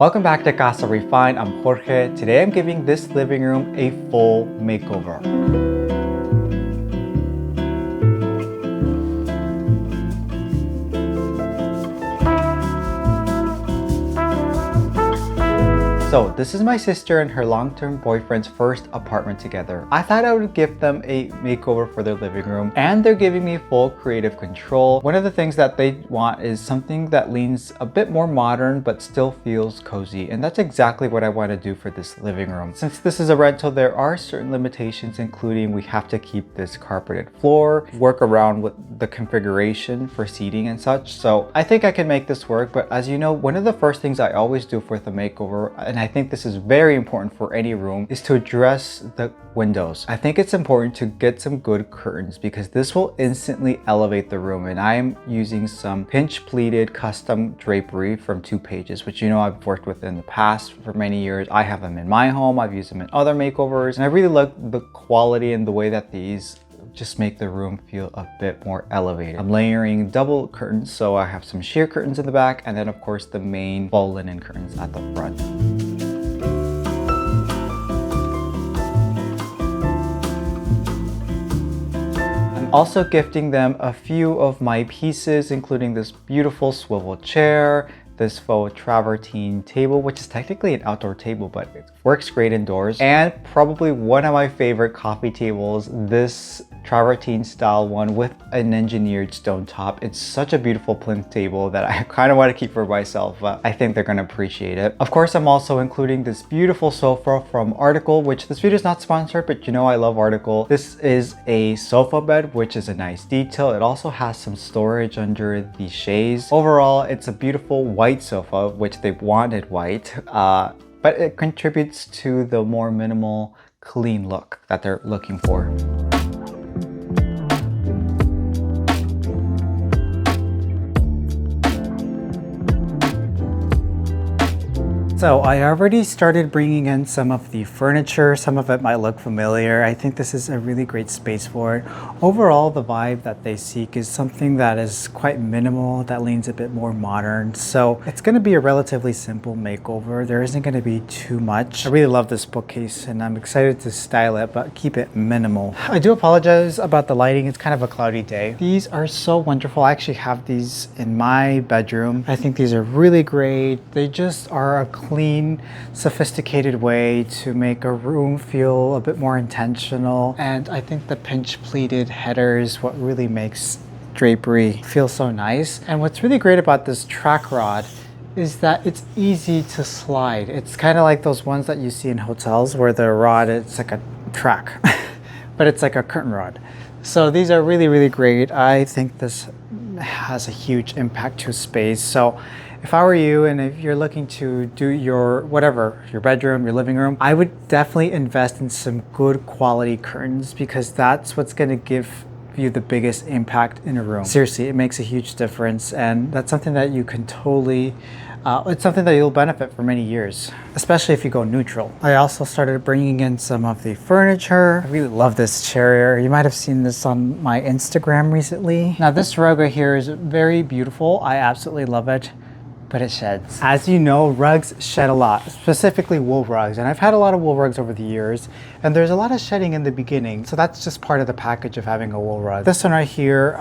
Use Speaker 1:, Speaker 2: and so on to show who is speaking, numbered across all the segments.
Speaker 1: Welcome back to Casa Refined. I'm Jorge. Today I'm giving this living room a full makeover. So this is my sister and her long-term boyfriend's first apartment together. I thought I would give them a makeover for their living room, and they're giving me full creative control. One of the things that they want is something that leans a bit more modern but still feels cozy, and that's exactly what I want to do for this living room. Since this is a rental, there are certain limitations, including we have to keep this carpeted floor, work around with the configuration for seating and such. So I think I can make this work, but as you know, one of the first things I always do with a makeover, and I think this is very important for any room, is to address the windows. I think it's important to get some good curtains because this will instantly elevate the room, and I'm using some pinch pleated custom drapery from 2 Pages, which you know I've worked with in the past for many years. I have them in my home, I've used them in other makeovers, and I really like the quality and the way that these just make the room feel a bit more elevated. I'm layering double curtains, so I have some sheer curtains in the back, and then of course the main faux linen curtains at the front. I'm also gifting them a few of my pieces, including this beautiful swivel chair, this faux travertine table, which is technically an outdoor table, but it works great indoors, and probably one of my favorite coffee tables, this travertine style one with an engineered stone top. It's such a beautiful plinth table that I kind of want to keep for myself, but I think they're going to appreciate it. Of course, I'm also including this beautiful sofa from Article, which this video is not sponsored, but you know I love Article. This is a sofa bed, which is a nice detail. It also has some storage under the chaise. Overall, it's a beautiful white sofa, which they wanted white, but it contributes to the more minimal, clean look that they're looking for. So I already started bringing in some of the furniture. Some of it might look familiar. I think this is a really great space for it. Overall, the vibe that they seek is something that is quite minimal, that leans a bit more modern. So it's going to be a relatively simple makeover. There isn't going to be too much. I really love this bookcase and I'm excited to style it, but keep it minimal. I do apologize about the lighting. It's kind of a cloudy day. These are so wonderful. I actually have these in my bedroom. I think these are really great. They just are a clean, sophisticated way to make a room feel a bit more intentional. And I think the pinch pleated header is what really makes drapery feel so nice. And what's really great about this track rod is that it's easy to slide. It's kind of like those ones that you see in hotels where the rod, it's like a track, but it's like a curtain rod. So these are really, really great. I think this has a huge impact to space. So if I were you, and if you're looking to do your whatever, your bedroom, your living room, I would definitely invest in some good quality curtains because that's what's going to give you the biggest impact in a room. Seriously, it makes a huge difference, and that's something that you can totally it's something that you'll benefit for many years, especially if you go neutral. I also started bringing in some of the furniture. I really love this chair. You might have seen this on my Instagram recently. Now this rug right here is very beautiful. I absolutely love it, but it sheds. As you know, rugs shed a lot, specifically wool rugs. And I've had a lot of wool rugs over the years, and there's a lot of shedding in the beginning. So that's just part of the package of having a wool rug. This one right here,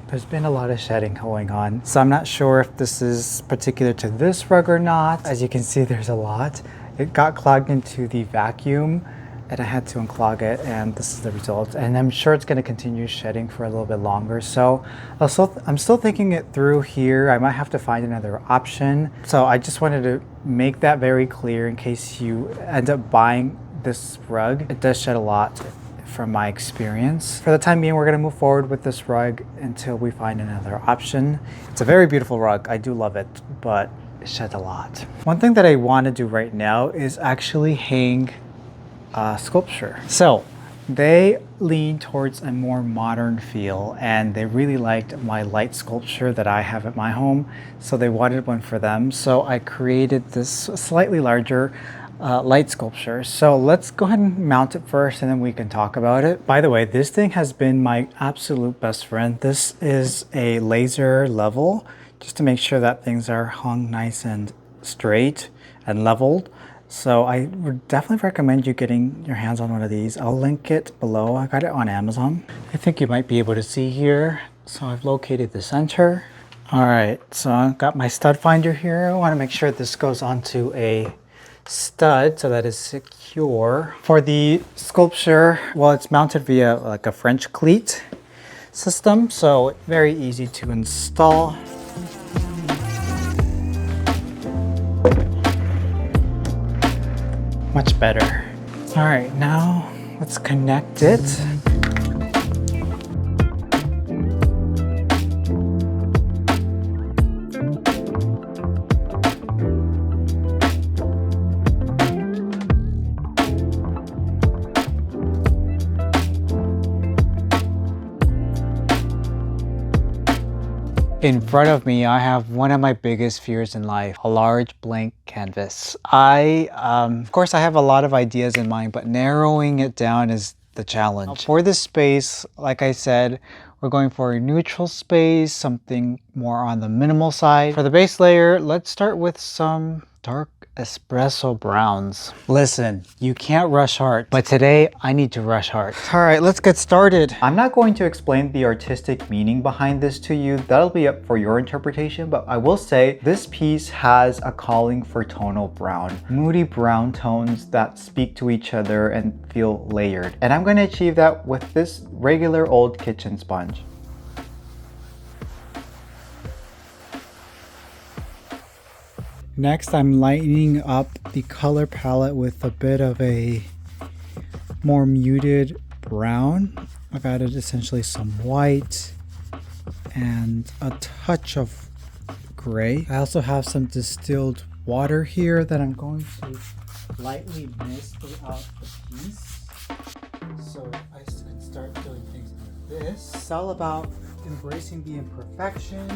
Speaker 1: there's been a lot of shedding going on. So I'm not sure if this is particular to this rug or not. As you can see, there's a lot. It got clogged into the vacuum and I had to unclog it, and this is the result. And I'm sure it's going to continue shedding for a little bit longer. So I'm still thinking it through here. I might have to find another option. So I just wanted to make that very clear in case you end up buying this rug. It does shed a lot from my experience. For the time being, we're going to move forward with this rug until we find another option. It's a very beautiful rug. I do love it, but it sheds a lot. One thing that I want to do right now is actually hang sculpture. So they lean towards a more modern feel, and they really liked my light sculpture that I have at my home, so they wanted one for them. So I created this slightly larger light sculpture. So let's go ahead and mount it first and then we can talk about it. By the way, this thing has been my absolute best friend. This is a laser level just to make sure that things are hung nice and straight and leveled. So I would definitely recommend you getting your hands on one of these. I'll link it below. I got it on Amazon. I think you might be able to see here. So I've located the center. All right, so I've got my stud finder here. I want to make sure this goes onto a stud so that is secure. For the sculpture, well, it's mounted via like a French cleat system, so very easy to install. Much better. All right, now let's connect it. In front of me, I have one of my biggest fears in life, a large blank canvas. Of course, I have a lot of ideas in mind, but narrowing it down is the challenge. For this space, like I said, we're going for a neutral space, something more on the minimal side. For the base layer, let's start with some dark espresso browns. Listen, you can't rush art, but today I need to rush art. All right, let's get started. I'm not going to explain the artistic meaning behind this to you. That'll be up for your interpretation, but I will say this piece has a calling for tonal brown. Moody brown tones that speak to each other and feel layered. And I'm going to achieve that with this regular old kitchen sponge. Next, I'm lightening up the color palette with a bit of a more muted brown. I've added essentially some white and a touch of gray. I also have some distilled water here that I'm going to lightly mist throughout the piece. So I can start doing things like this. It's all about embracing the imperfection.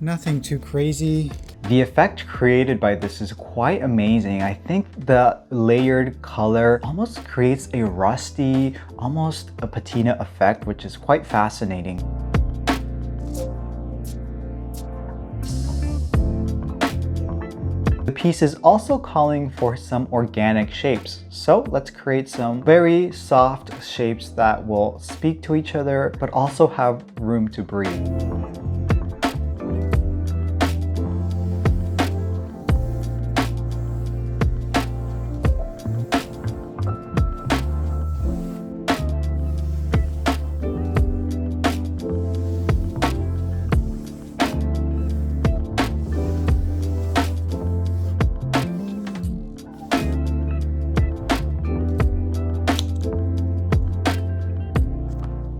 Speaker 1: Nothing too crazy. The effect created by this is quite amazing. I think the layered color almost creates a rusty, almost a patina effect, which is quite fascinating. The piece is also calling for some organic shapes. So let's create some very soft shapes that will speak to each other, but also have room to breathe.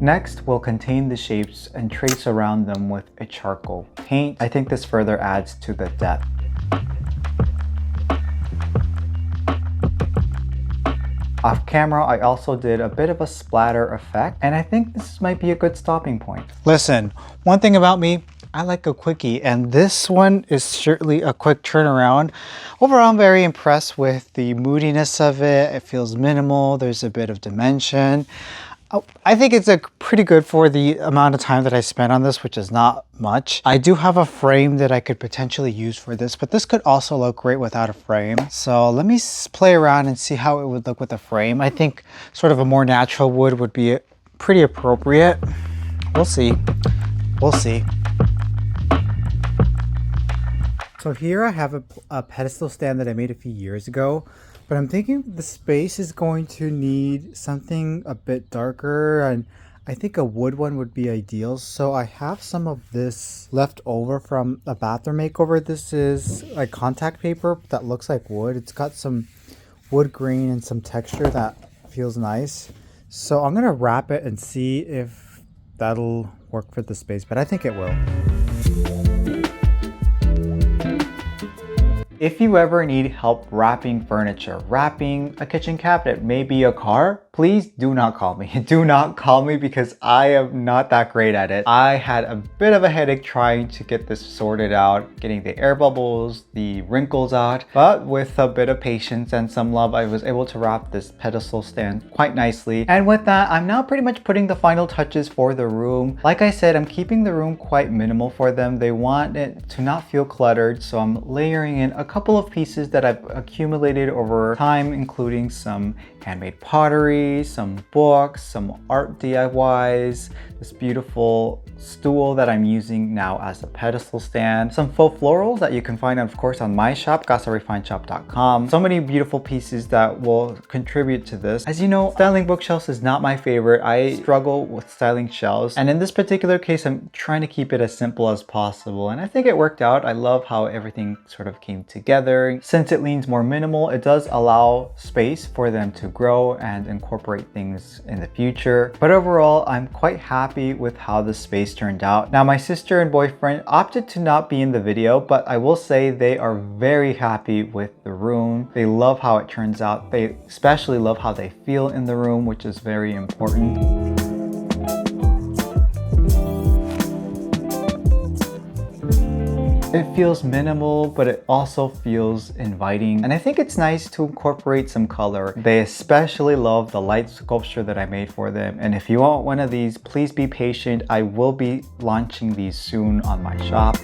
Speaker 1: Next, we'll contain the shapes and trace around them with a charcoal paint. I think this further adds to the depth. Off camera, I also did a bit of a splatter effect, and I think this might be a good stopping point. Listen, one thing about me, I like a quickie, and this one is certainly a quick turnaround. Overall, I'm very impressed with the moodiness of it. It feels minimal, there's a bit of dimension. I think it's pretty good for the amount of time that I spent on this, which is not much. I do have a frame that I could potentially use for this, but this could also look great without a frame. So let me play around and see how it would look with a frame. I think sort of a more natural wood would be pretty appropriate. We'll see. We'll see. So here I have a pedestal stand that I made a few years ago. But I'm thinking the space is going to need something a bit darker, and I think a wood one would be ideal. So I have some of this left over from a bathroom makeover. This is like contact paper that looks like wood. It's got some wood grain and some texture that feels nice. So I'm gonna wrap it and see if that'll work for the space, but I think it will. If you ever need help wrapping furniture, wrapping a kitchen cabinet, maybe a car, please do not call me. Do not call me because I am not that great at it. I had a bit of a headache trying to get this sorted out, getting the air bubbles, the wrinkles out, but with a bit of patience and some love, I was able to wrap this pedestal stand quite nicely. And with that, I'm now pretty much putting the final touches for the room. Like I said, I'm keeping the room quite minimal for them. They want it to not feel cluttered, so I'm layering in a couple of pieces that I've accumulated over time, including some handmade pottery, some books, some art DIYs, this beautiful stool that I'm using now as a pedestal stand, some faux florals that you can find, of course, on my shop, casarefinedshop.com. So many beautiful pieces that will contribute to this. As you know, styling bookshelves is not my favorite. I struggle with styling shelves, and in this particular case, I'm trying to keep it as simple as possible, and I think it worked out. I love how everything sort of came together. Since it leans more minimal, it does allow space for them to grow and incorporate things in the future. But overall, I'm quite happy with how the space turned out. Now, my sister and boyfriend opted to not be in the video, but I will say they are very happy with the room. They love how it turns out. They especially love how they feel in the room, which is very important. It feels minimal, but it also feels inviting. And I think it's nice to incorporate some color. They especially love the light sculpture that I made for them. And if you want one of these, please be patient. I will be launching these soon on my shop.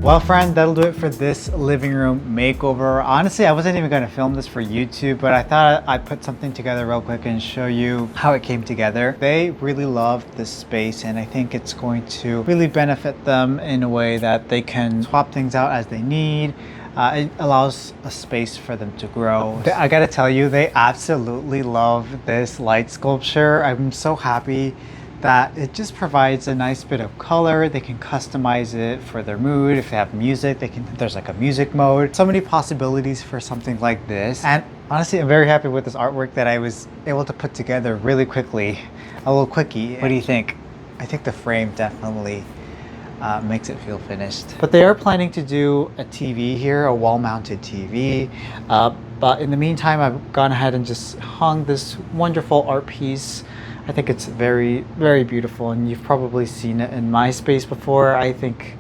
Speaker 1: Well, friend, that'll do it for this living room makeover. Honestly, I wasn't even going to film this for YouTube, but I thought I'd put something together real quick and show you how it came together. They really loved this space, and I think it's going to really benefit them in a way that they can swap things out as they need. It allows a space for them to grow. I gotta tell you, they absolutely love this light sculpture. I'm so happy that it just provides a nice bit of color. They can customize it for their mood. If they have music, there's like a music mode. So many possibilities for something like this. And honestly, I'm very happy with this artwork that I was able to put together really quickly. A little quickie. What do you think? I think the frame definitely makes it feel finished. But they are planning to do a TV here, a wall-mounted TV. But in the meantime, I've gone ahead and just hung this wonderful art piece. I think it's very, very beautiful, and you've probably seen it in my space before. I think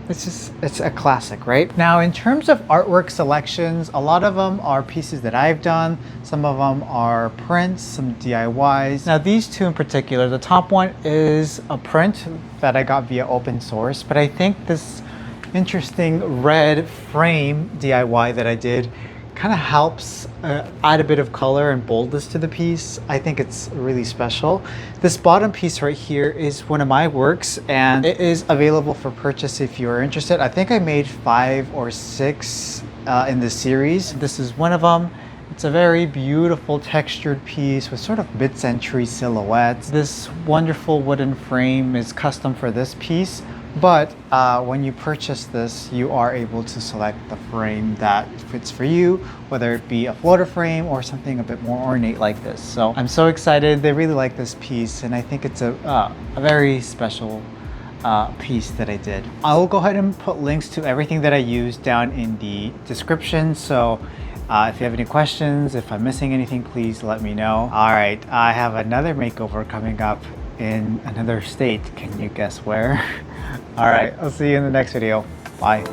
Speaker 1: it's a classic, right? Now, in terms of artwork selections, a lot of them are pieces that I've done. Some of them are prints, some DIYs. Now, these two in particular, the top one is a print that I got via open source, but I think this interesting red frame DIY that I did kind of helps add a bit of color and boldness to the piece. I think it's really special. This bottom piece right here is one of my works, and it is available for purchase if you're interested. I think I made 5 or 6 in this series. This is one of them. It's a very beautiful textured piece with sort of mid-century silhouettes. This wonderful wooden frame is custom for this piece. But when you purchase this, you are able to select the frame that fits for you, whether it be a floater frame or something a bit more ornate like this. So I'm so excited. They really like this piece, and I think it's a very special piece that I did. I will go ahead and put links to everything that I used down in the description. So if you have any questions, if I'm missing anything, please let me know. All right, I have another makeover coming up in another state. Can you guess where? All right, I'll see you in the next video. Bye.